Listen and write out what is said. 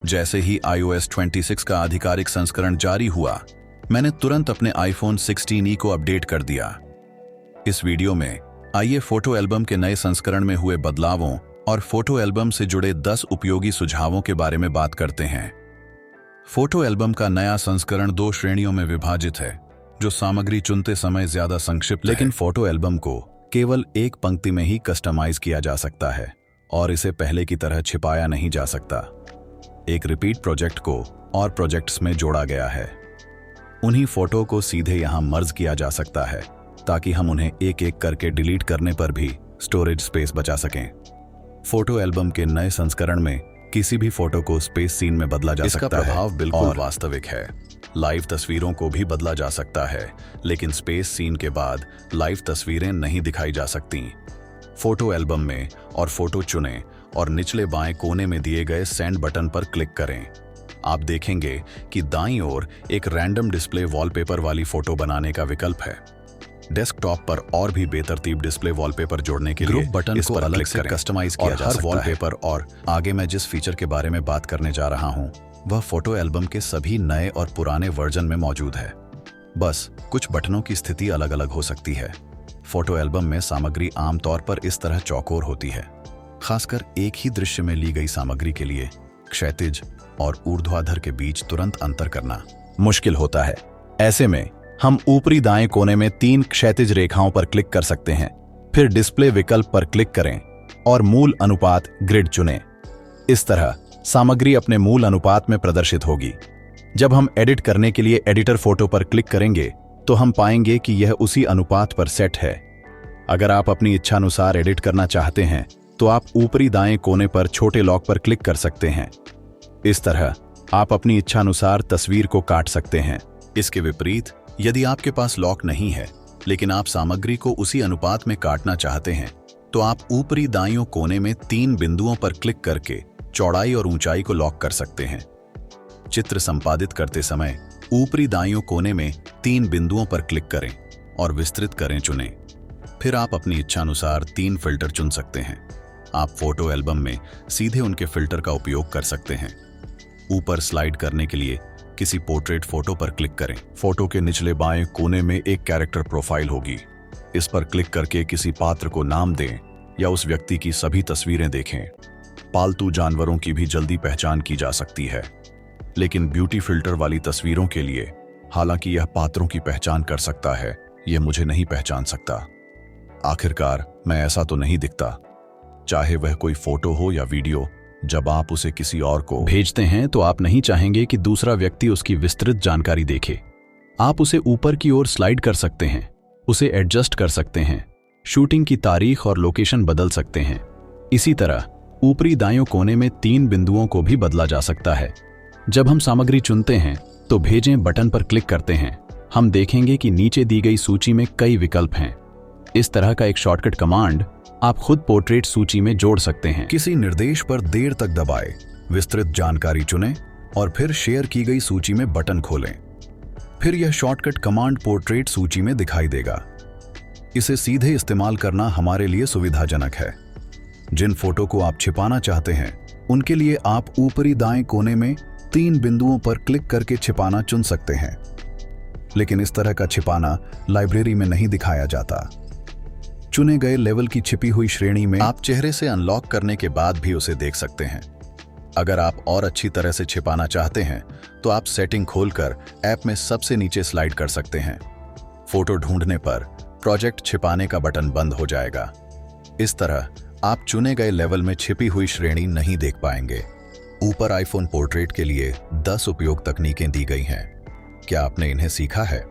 जैसे ही iOS 26 का आधिकारिक संस्करण जारी हुआ, मैंने तुरंत अपने iPhone 16e को अपडेट कर दिया। इस वीडियो में आइए फोटो एल्बम के नए संस्करण में हुए बदलावों और फोटो एल्बम से जुड़े 10 उपयोगी सुझावों के बारे में बात करते हैं। फोटो एल्बम का नया संस्करण 2 श्रेणियों में विभाजित है, जो सामग्री चुनते समय ज्यादा संक्षिप्त है। लेकिन फोटो एल्बम को केवल एक पंक्ति में ही कस्टमाइज किया जा सकता है और इसे पहले की तरह छिपाया नहीं जा सकता। एक रिपीट प्रोजेक्ट को और प्रोजेक्ट्स में जोड़ा गया है। उन्हीं फोटो को सीधे यहां मर्ज किया जा सकता है ताकि हम उन्हें एक एक करके डिलीट करने पर भी स्टोरेज स्पेस बचा सकें। फोटो एल्बम के नए संस्करण में किसी भी फोटो को स्पेस सीन में बदला जा सकता है। इसका प्रभाव बिल्कुल वास्तविक है। लाइव तस्वीरों को भी बदला जा सकता है, लेकिन स्पेस सीन के बाद लाइव तस्वीरें नहीं दिखाई जा सकती। फोटो एल्बम में और फोटो चुनें और निचले बाएं कोने में दिए गए सेंड बटन पर क्लिक करें। आप देखेंगे कि दाईं ओर एक रैंडम डिस्प्ले वॉलपेपर वाली फोटो बनाने का विकल्प है। डेस्कटॉप पर और भी बेतरतीब डिस्प्ले वॉलपेपर जोड़ने के लिए बटन को अलग से कस्टमाइज किया जा सकता है। वॉलपेपर और आगे मैं जिस फीचर के बारे में बात करने जा रहा हूं, वह फोटो एल्बम के सभी नए और पुराने वर्जन में मौजूद है। बस कुछ बटनों की स्थिति अलग अलग हो सकती है। फोटो एल्बम में सामग्री आमतौर पर इस तरह चौकोर होती है। खासकर एक ही दृश्य में ली गई सामग्री के लिए क्षैतिज और ऊर्ध्वाधर के बीच तुरंत अंतर करना मुश्किल होता है। ऐसे में हम ऊपरी दाएं कोने में 3 क्षैतिज रेखाओं पर क्लिक कर सकते हैं, फिर डिस्प्ले विकल्प पर क्लिक करें और मूल अनुपात ग्रिड चुनें। इस तरह सामग्री अपने मूल अनुपात में प्रदर्शित होगी। जब हम एडिट करने के लिए एडिटर फोटो पर क्लिक करेंगे तो हम पाएंगे कि यह उसी अनुपात पर सेट है। अगर आप अपनी इच्छानुसार एडिट करना चाहते हैं तो आप ऊपरी दाएं कोने पर छोटे लॉक पर क्लिक कर सकते हैं। इस तरह आप अपनी इच्छानुसार तस्वीर को काट सकते हैं। इसके विपरीत, यदि आपके पास लॉक नहीं है लेकिन आप सामग्री को उसी अनुपात में काटना चाहते हैं, तो आप ऊपरी दाईं कोने में 3 बिंदुओं पर क्लिक करके चौड़ाई और ऊंचाई को लॉक कर सकते हैं। चित्र संपादित करते समय ऊपरी दाईं कोने में 3 बिंदुओं पर क्लिक करें और विस्तृत करें चुनें। फिर आप अपनी इच्छानुसार 3 फिल्टर चुन सकते हैं। आप फोटो एल्बम में सीधे उनके फिल्टर का उपयोग कर सकते हैं। ऊपर स्लाइड करने के लिए किसी पोर्ट्रेट फोटो पर क्लिक करें। फोटो के निचले बाएं कोने में एक कैरेक्टर प्रोफाइल होगी। इस पर क्लिक करके किसी पात्र को नाम दें या उस व्यक्ति की सभी तस्वीरें देखें। पालतू जानवरों की भी जल्दी पहचान की जा सकती है, लेकिन ब्यूटी फिल्टर वाली तस्वीरों के लिए, हालांकि यह पात्रों की पहचान कर सकता है, यह मुझे नहीं पहचान सकता। आखिरकार मैं ऐसा तो नहीं दिखता, चाहे वह कोई फोटो हो या वीडियो। जब आप उसे किसी और को भेजते हैं तो आप नहीं चाहेंगे कि दूसरा व्यक्ति उसकी विस्तृत जानकारी देखे। आप उसे ऊपर की ओर स्लाइड कर सकते हैं, उसे एडजस्ट कर सकते हैं, शूटिंग की तारीख और लोकेशन बदल सकते हैं। इसी तरह ऊपरी दाईं कोने में 3 बिंदुओं को भी बदला जा सकता है। जब हम सामग्री चुनते हैं तो भेजें बटन पर क्लिक करते हैं, हम देखेंगे कि नीचे दी गई सूची में कई विकल्प हैं। इस तरह का एक शॉर्टकट कमांड आप खुद पोर्ट्रेट सूची में जोड़ सकते हैं। किसी निर्देश पर देर तक दबाएं, विस्तृत जानकारी चुनें और फिर शेयर की गई सूची में बटन खोलें। फिर यह शॉर्टकट कमांड पोर्ट्रेट सूची में दिखाई देगा। इसे सीधे इस्तेमाल करना हमारे लिए सुविधाजनक है। जिन फोटो को आप छिपाना चाहते हैं, उनके लिए आप ऊपरी दाएं कोने में 3 बिंदुओं पर क्लिक करके छिपाना चुन सकते हैं। लेकिन इस तरह का छिपाना लाइब्रेरी में नहीं दिखाया जाता। चुने गए लेवल की छिपी हुई श्रेणी में आप चेहरे से अनलॉक करने के बाद भी उसे देख सकते हैं। अगर आप और अच्छी तरह से छिपाना चाहते हैं तो आप सेटिंग खोलकर ऐप में सबसे नीचे स्लाइड कर सकते हैं। फोटो ढूंढने पर प्रोजेक्ट छिपाने का बटन बंद हो जाएगा। इस तरह आप चुने गए लेवल में छिपी हुई श्रेणी नहीं देख पाएंगे। ऊपर आईफोन पोर्ट्रेट के लिए 10 उपयोग तकनीकें दी गई हैं। क्या आपने इन्हें सीखा है?